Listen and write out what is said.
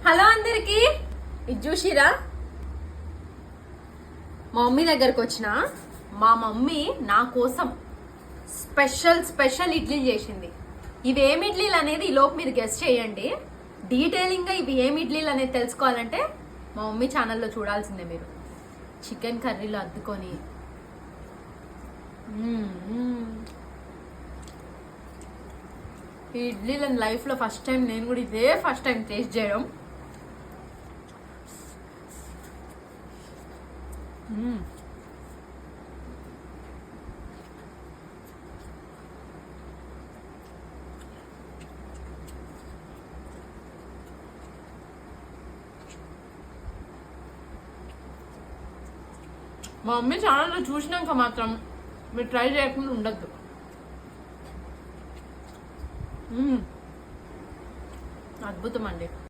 Hello అందరికి, ఇది చూసిరా మా మమ్మీ దగ్గరకు వచ్చిన. మా మమ్మీ నా కోసం స్పెషల్ ఇడ్లీలు చేసింది. ఇవి ఏమి ఇడ్లీలు అనేది ఈలోపు మీరు గెస్ట్ చేయండి. డీటెయిలింగ్గా ఇవి ఏమి ఇడ్లీలు అనేది తెలుసుకోవాలంటే మా మమ్మీ ఛానల్లో చూడాల్సిందే మీరు. చికెన్ కర్రీలో అద్దుకొని ఈ ఇడ్లీలను లైఫ్లో ఫస్ట్ టైం, నేను కూడా ఇదే ఫస్ట్ టైం టేస్ట్ చేయడం. మా మమ్మీ ఛానల్లో చూసినాక మాత్రం మీరు ట్రై చేయకుండా ఉండద్దు. అద్భుతం అండి.